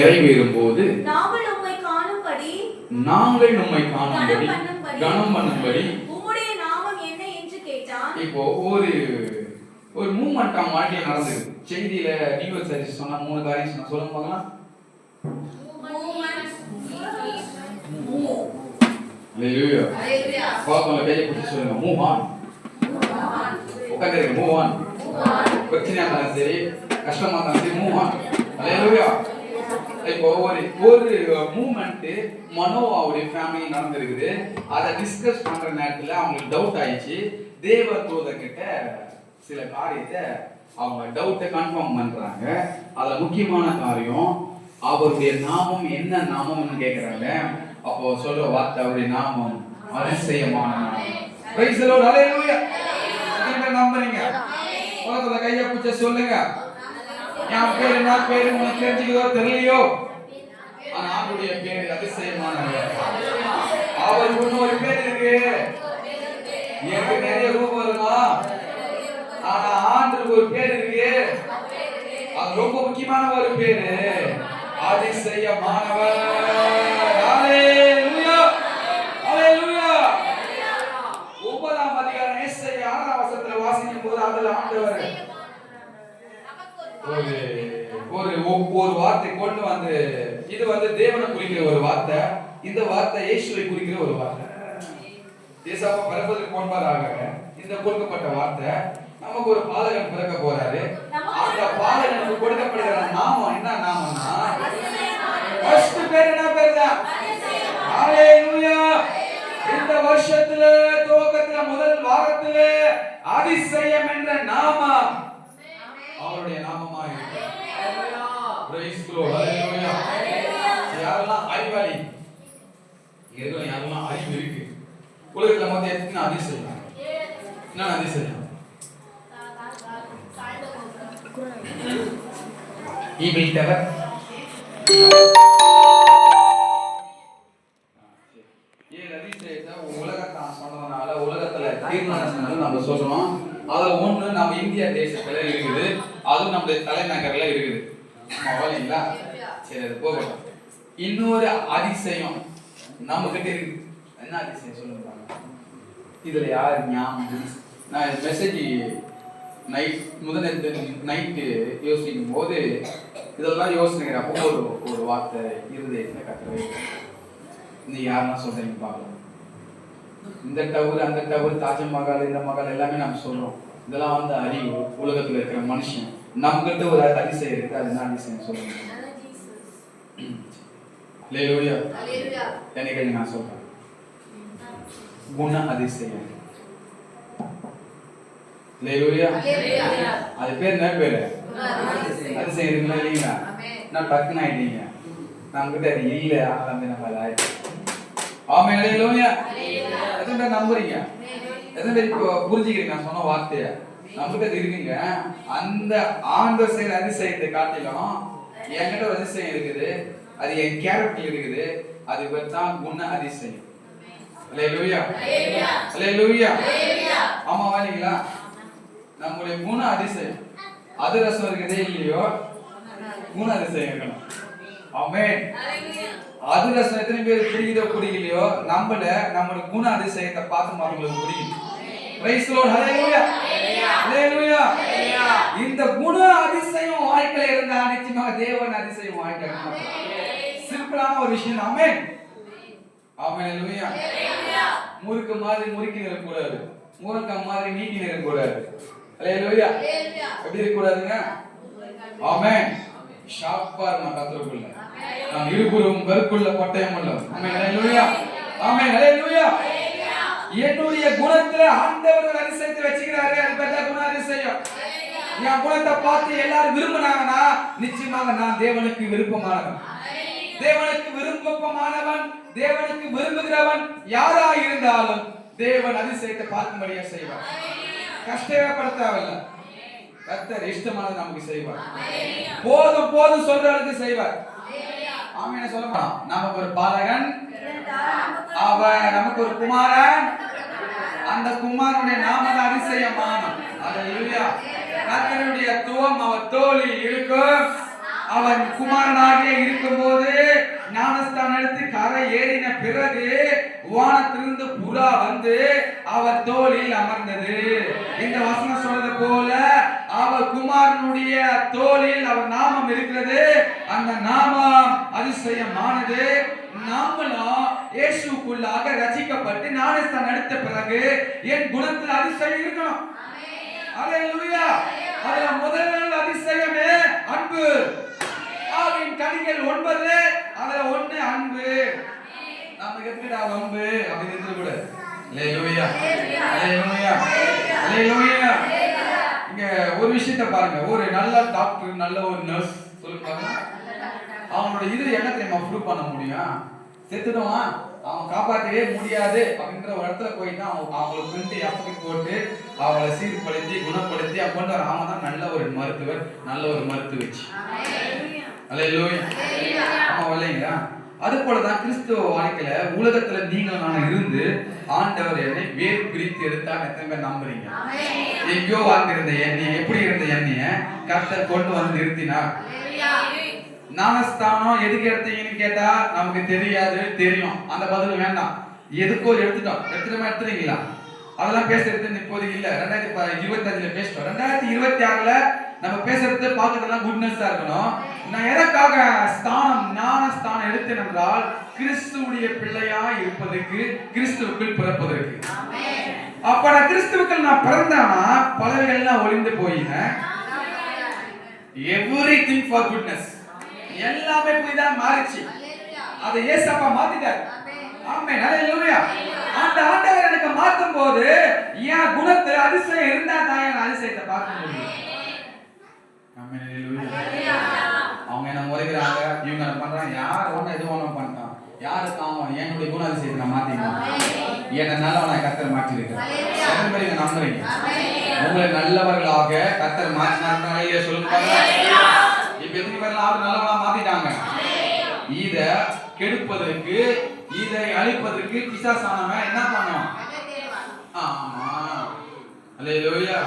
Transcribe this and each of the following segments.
நிறைவேறும் போது நாங்கள் உம்மை காணும்படி கனம் பண்ணும்படி உம்முடைய நாமம் என்ன என்று கேட்டான். இப்போ ஒரு மூவ்மெண்ட் அவன் வாழ்க்கையில் நடந்தது. செய்தியில நியூஸ் சர்வீஸ் சொன்னா 3 காரியம் சொன்னா சொல்லுங்க பார்க்கலாம். ஹalleluya. பாப்போம் கையை பிடிச்சு சொல்லுங்க. Move on. உட்கார்ந்திருங்க. Move on. பிரச்சனையா இருந்தாலும் சரி, கஷ்டமா இருந்தாலும் சரி, மூவ் ஆன். ஹalleluya. இப்போ ஒரு மூவ்மெண்ட் மனோவாவுடைய ஃபேமிலி நடந்திருக்குது. அதை டிஸ்கஸ் பண்ற நேரத்துல அவங்களுக்கு டவுட் ஆயிடுச்சு. தேவ தூதர் கிட்ட சில காரியத்தை அவங்க டவுட்டை கன்ஃபார்ம் பண்றாங்க. அதுல முக்கியமான காரியம் அவருடைய நாமம் என்ன நாமம்னு கேக்குறாங்க. அப்போ சொல்ற வார்த்தை அவருடைய நாமம் அதிசயமான நாமம். Praise the lord. ஹalleluya. நீங்க நம்புறீங்க? உலகத்துல கையை பிடிச்சு சொல்லுங்க. என் பேர் என்ன பேரு உங்களுக்கு தெரிஞ்சுக்கோ தெரியலையோ, ஆனா அவருடைய பேர் அதிசயமானவர். அவருக்கு ஒரு பேர் இருக்கு. எனக்கு நிறைய ரூபம் இருக்கலாம், ஆனா ஆண்டவருக்கு ஒரு பேர் இருக்கு. அது ரொம்ப முக்கியமான ஒரு பேரு, அதிசயமானவர். ஹalleluya. ஹalleluya. 9ஆம் அதிகாரம் ஏசாயா 6ஆம் வசனத்துல வாசிக்கும் போது அதுல ஆண்டவர் ஒரு வார்த்தை கொண்டு வந்து, இது தேவனை குறிக்கிற ஒரு வார்த்தை. இந்த வார்த்தை இயேசுவை குறிக்கிற ஒரு வார்த்தை. ஏசாப்பா பிறப்பதற்கு முன்பாக இந்த கொடுக்கப்பட்ட வார்த்தை, நமக்கு ஒரு பாலகன் பிறக்க போறாரு. அந்த பாலகனுக்கு கொடுக்கப்படுகிற நாமம் என்ன நாமம்னா, ஃபர்ஸ்ட் பேர் என்ன பேர் தான்? ஹalleluya. இந்த வருஷத்துல துவக்கத்துல முதல் வாரத்துல அதிசயம் என்ற நாமம் அவருடைய நாமமா இருக்கு. Praise the lord. ஹalleluya. யாரெல்லாம் அறிவாளி ஏதோ யாரெல்லாம் அறிவு இருக்கு உலகத்துல மொத்தம் எத்தனை அதிசயம்? என்ன அதிசயம்? ஈபிள் டவர் உலகத்தான் சொன்னதுனால உலகத்துல தீர்மானம் நம்ம சொல்றோம். அதுல ஒண்ணு நம்ம இந்தியா தேசத்துல இருக்குது, அதுவும் நம்முடைய தலைநகர்ல இருக்குது. இல்லைங்களா? சரி, அது போகட்டும். இன்னொரு அதிசயம் நம்ம கிட்ட இருக்கு. என்ன அதிசயம் சொல்லுங்க. இதுல யார் ஞாபகம்? நான் மெசேஜ் நைட்டு யோசிக்கும் போது இதெல்லாம் யோசனைங்கிற அப்போ ஒரு வார்த்தை இருதயத்துல கத்துறது. நீ யாரெல்லாம் சொல்றீங்க பார்க்கலாம். இந்த டவர் அந்த டவர் தாஜ்மஹால் இந்த மகால் எல்லாமே நம்ம சொல்றோம். இதெல்லாம் அறிவு உலகத்துல இருக்கிற மனுஷன். நம்ம கிட்ட ஒரு அதிசயம் இருக்கு. அது என்ன அதிசயம் சொல்லுங்க. ஹalleluya. என்னைக்கு நான் சொல்றேன் குண அதிசயம். ஹalleluya. அது பேர் என்ன பேரு? அதிசயம் இருக்குங்களா இல்லைங்களா? நான் டக்குன்னு ஆயிட்டீங்க. நம்ம கிட்ட அது இல்ல, ஆரம்பி நம்ம ஆயிடுச்சு. ஆமென். ஹalleluya. எத்தனை நம்புறீங்க? எத்தனை இப்போ புரிஞ்சுக்கிறீங்க நான் சொன்ன வார்த்தைய? நமக்கு அது இருக்குங்க. அந்த ஆண்டவர் செய்யற அதிசயத்தை காட்டிலும் என்கிட்ட ஒரு அதிசயம் இருக்குது. அது என் கேரக்டர் இருக்குது. அது தான் குண அதிசயம். ஹalleluya. ஹalleluya. ஆமா வாங்களா? நம்முடைய குண அதிசயம் அதிரசம் இருக்குதே இல்லையோ, குண அதிசயம் இருக்கணும். ஆமென். அதிரசம் எத்தனை பேர் பிடிக்குதோ பிடிக்கலையோ, நம்மளுடைய குண அதிசயத்தை பார்த்து அவங்களுக்கு பிடிக்கும். Praise the lord. Hallelujah. Hallelujah. இந்த குண அதிசயம் வாழ்க்கையில இருந்தா நிச்சயமாக தேவன் அதிசயம் வாழ்க்கையில சிம்பிளான ஒரு விஷயம். ஆமென். ஆமென். ஹalleluya. முறுக்கு மாதிரி முறுக்கி இருக்கக்கூடாது, முறுக்க மாதிரி நீட்டி இருக்கக்கூடாது. ஹalleluya. எப்படி இருக்கக்கூடாதுங்க? ஆமென். ஷார்ப்பா நம்ம கத்துறக்குள்ள நாம் இருபுறம் கருக்குள்ள பட்டயம் உள்ள. ஆமென். ஹalleluya. ஆமென். ஹalleluya. என்னுடைய குணத்துல ஆண்டவர் ஒரு அதிசயத்தை வச்சிருக்காரு. அது பெரிய குண அதிசயம். என் குணத்தை பார்த்து எல்லாரும் விரும்பினாங்கன்னா நிச்சயமாக நான் தேவனுக்கு விருப்பமானவன். தேவனுக்கு விருப்பமானவன், தேவனுக்கு விரும்புகிறவன் யாரா இருந்தாலும் தேவன் அதிசயத்தை பார்க்கும்படியா செய்வார். கஷ்டப்படுத்தவில்லை. கர்த்தர் இஷ்டமானது நமக்கு செய்வார். போதும் போதும் சொல்ற அளவுக்கு செய்வார். ஆமென். சொல்லலாம். நமக்கு ஒரு பாலகன், அவன் நமக்கு ஒரு குமாரன். அந்த குமாரனுடைய நாமம் அதிசயமான. ஹalleluya. கர்த்தருடைய துவம் அவர் தோளில் இருக்கும். அவன் குமாரனாக இருக்கும்போது ஞானஸ்தானம் எடுத்து கரை ஏறின பிறகு வானத்திலிருந்து புறா வந்து அவர் தோளில் அமர்ந்தது. இந்த வசனம் சொல்றது போல அவர் குமாரனுடைய தோளில் அவர் நாமம் இருக்கிறது. அந்த நாமம் அதிசயமானது. நாமளும் இயேசுக்குள்ளாக ரட்சிக்கப்பட்டு ஞானஸ்தானம் எடுத்த பிறகு என் குணத்தில் அதிசயம் இருக்கணும். அல்லேலூயா. அதுல முதல் அதிசயமே அன்பு. ஆவின் கனிகள் 9, அதுல 1 அன்பு. நம்ம எதுக்குடா அன்பு அப்படின்னு சொல்ல கூட. அல்லேலூயா, அல்லேலூயா, அல்லேலூயா. இங்க ஒரு விஷயத்தை பாருங்க. ஒரு நல்ல டாக்டர், நல்ல ஒரு நர்ஸ் சொல்லுங்க, அவங்களோட இது என்ன தெரியுமா ப்ரூவ் பண்ண முடியும்? செத்துடுவான், அவன் காப்பாற்றவே முடியாது அப்படின்ற ஒரு இடத்துல போயிட்டு அவங்களுக்கு பிரிண்ட் எஃபெக்ட் போட்டு அவளை சீர்படுத்தி குணப்படுத்தி கொண்டு வர அவன் தான் நல்ல ஒரு மருத்துவர், நல்ல ஒரு மருத்துவச்சி. அல்லேலூயா. ஆமா இல்லைங்களா? அது போலதான் கிறிஸ்துவ வாழ்க்கையில உலகத்துல நீங்க நான் இருந்து ஆண்டவர் என்னை வேறு பிரித்து எடுத்தார். எத்தனை பேர் நம்புறீங்க? எங்கேயோ வாழ்ந்திருந்த எண்ணெய், எப்படி இருந்த எண்ணெய கர்த்தர் கொண்டு வந்து நிறுத்தினார். ஞானஸ்தானம் எதுக்கு எடுத்தீங்கன்னு கேட்டா நமக்கு தெரியாது, தெரியும். அந்த பதில் வேண்டாம். எதுக்கோ எடுத்துறீங்களா? அதெல்லாம் பேசுறது இப்போதைக்கு இல்ல. 2025 பேசுறோம். 2026 நம்ம பேசுறது பார்க்கறதெல்லாம் குட்னஸா இருக்கணும். நான் எதற்காக ஞானஸ்தானம் எடுத்தேன் என்றால் கிறிஸ்துவுடைய பிள்ளையா இருப்பதற்கு, கிறிஸ்துவுக்குள் பிறப்பதற்கு. அப்ப நான் கிறிஸ்துவுக்குள் நான் பிறந்தானா பலவைகள்லாம் ஒளிந்து போயின. எவ்ரிதிங் ஃபார் குட்னஸ், எல்லாமே புதிதா மாறிச்சு. அதை இயேசப்பா மாத்திட்டார். ஆமென், ஹல்லேலூயா. அந்த ஆண்டவர் எனக்கு மாத்தும் போது என் குணத்துல அதிசயம் இருந்தா தான் என் அதிசயத்தை பார்க்க முடியும். ஆமென், ஹல்லேலூயா. அவங்க என்ன முறைக்கிறாங்க, இவங்க என்ன பண்றாங்க, யார் ஒண்ணு எது ஒண்ணு பண்றான், யாருக்கு அவன் என்னுடைய குண அதிசயத்தை நான் மாத்திக்கலாம். என்ன நல்லவனை கர்த்தர் மாற்றி இருக்கிறார். எத்தனை பேர் இதை நம்புறீங்க? உங்களை நல்லவர்களாக கர்த்தர் மாற்றினார் சொல்லுங்க. இப்ப எத்தனை பேர்லாம் ஆறு நல்லவனா மாத்திட்டாங்க? இத கெடுப்பதற்கு, இதை அழிப்பதற்கு பிசாசானவன் என்ன பண்ணுவான்? ஆமா, அல்லேலூயா.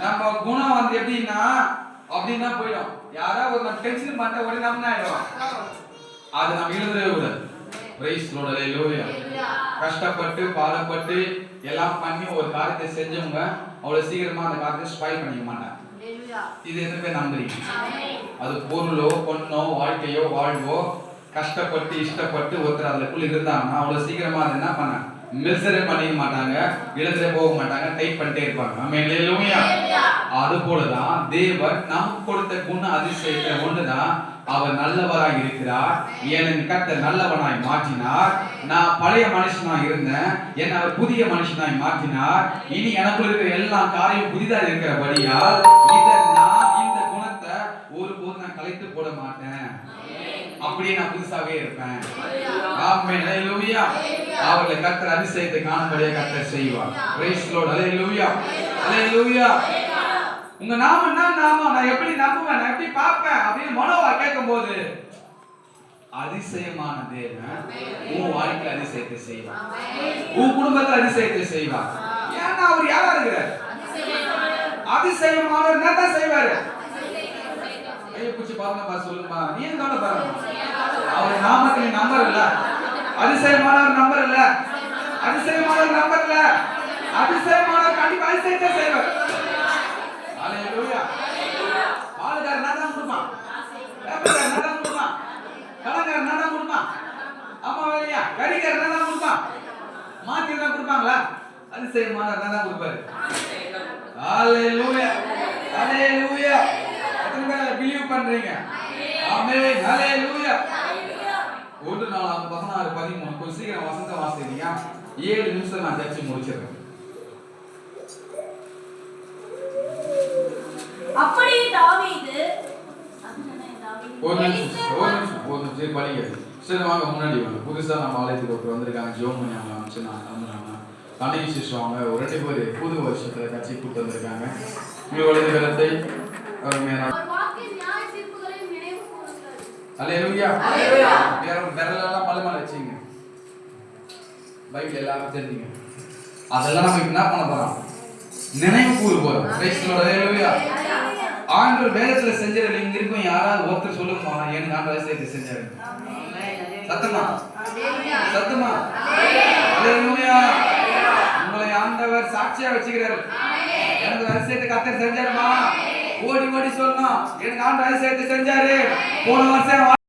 நம்ம குணம் வந்து எப்படின்னா அப்படின்னா போயிடும். யாராவது ஒரு நம்ம டென்ஷன் பண்ண உடனே நம்ம என்ன ஆயிடும்? அது நம்ம இழந்துடவே கூடாது. பிரைஸ் லார்ட், அல்லேலூயா. கஷ்டப்பட்டு பாடுபட்டு எல்லாம் பண்ணி ஒரு காரியத்தை செஞ்சவங்க அவ்வளவு சீக்கிரமா அந்த காரியத்தை ஸ்பாயில் பண்ணிக்க மாட்டாங்க. இது எத்தனை பேர் நம்புறீங்க? அது பொருளோ பொண்ணோ வாழ்க்கையோ வாழ்வோ கஷ்டப்பட்டு இஷ்டப்பட்டு ஒருத்தர் அதுக்குள்ள இருந்தாங்கன்னா அவ்வளவு சீக்கிரமா அதை என்ன பண்ண மிஸ்ஸரே பண்ணிக்க மாட்டாங்க, இழந்துட்டே போக மாட்டாங்க, டைப் பண்ணிட்டே இருப்பாங்க. ஆமென், அல்லேலூயா. அது போலதான் தேவன் நமக்கு கொடுத்த குண அதிசயத்தை ஒன்றுதான் அவர் நல்லவராய் இருக்கிறார். என் கர்த்தர் நல்லவனாய் மாற்றினார். நான் பழைய மனுஷனாய் இருந்தேன், என்னை அவர் புதிய மனுஷனாய் மாற்றினார். இனி எனக்குள்ள இருக்கிற எல்லா காரியம் புதிதா இருக்கிறபடியால் இந்த குணத்தை ஒருபோதும் நான் கலைத்து போட மாட்டேன். அப்படியே நான் புதுசாவே இருப்பேன். ஆமென், அல்லேலூயா. அவர்களை கர்த்தர் அதிசயத்தை காணும்படியாக கர்த்தர் செய்வார். பிரைஸ் லார்ட், அல்லேலூயா, அல்லேலூயா. உங்க நாமம் என்ன நாமம்? நான் எப்படி நம்புவேன், நான் எப்படி பார்ப்பேன் அப்படின்னு மனோவா கேட்கும்போது அதிசயமான தேவன் உன் வாழ்க்கையில் அதிசயத்தை செய்வார், உன் குடும்பத்தில் அதிசயத்தை செய்வார். ஏன்னா அவர் யாரா இருக்கிறார்? அதிசயமானவர் என்னதான் செய்வாரு? கையை பிடிச்சி பாருங்க, சொல்லுமா, நீ என்ன பாருங்க. அவர் நாமத்தை நம்பர் இல்ல, அதிசயமானவர் நம்பர் இல்ல, அதிசயமானவர் நம்பர் இல்ல, அதிசயமானவர் கண்டிப்பா அதிசயத்தை செய்வார். அல்லேலூயா. பாலுகாரர் நாதான் கொடுப்பான், வேப்பக்காரர் நாதான் கொடுப்பான், கலங்காரர் நாதான் கொடுப்பான், அம்மா வேலையா கறிக்காரர் நாதான் கொடுப்பான், மாத்தி தான் கொடுப்பாங்களா? அதிசயமானவர் நாதான் கொடுப்பாரு. அல்லேலூயா, அல்லேலூயா. எத்தனை பேர் பிலீவ் பண்றீங்க? ஆமென், அல்லேலூயா. 1:4-16-13 கொஞ்சம் சீக்கிரம் வசந்த வாசிக்கிறீங்க. 7 நிமிஷம் நான் தச்சு முடிச்சிருக்கேன். அப்படியே தாவீது ஒரு நிமிஷம் படிங்க. சரி வாங்க, முன்னாடி வாங்க. புதுசா நம்ம ஆலயத்துக்கு ஒருத்தர் வந்திருக்காங்க, ஜோமணி அவங்க அமைச்சு நான் கிளம்புறாங்க. கண்ணகி சிஸ்டர் அவங்க ஒரு 2 பேர் புது வருஷத்துல கட்சி கூட்டு வந்திருக்காங்க. உங்களுடைய கருத்தை அல்லேலூயா. விரலெல்லாம் பலமான வச்சுங்க, பைபிள் எல்லாரும் தெரிஞ்சுங்க. அதெல்லாம் நம்ம என்ன பண்ண போறோம்? நினைவு கூறு போறோம். பிரைஸ் தி லார்ட், அல்லேலூயா. ஆண்டவர் வேதத்துல செஞ்சது இங்க இருக்கும் யாராவது ஒருத்தர் சொல்லுமா எனக்கு ஆண்டவர் அதிசயத்தை செஞ்சாரு. சத்தமா சத்தமா அல்லேலூயா. உங்களை ஆண்டவர் சாட்சியா வச்சுக்கிறாரு. எனக்கு அதிசயத்தை கர்த்தர் செஞ்சாருமா ஓடி ஓடி சொல்லணும் எனக்கு ஆண்டவர் அதிசயத்தை செஞ்சாரு. போன வருஷம்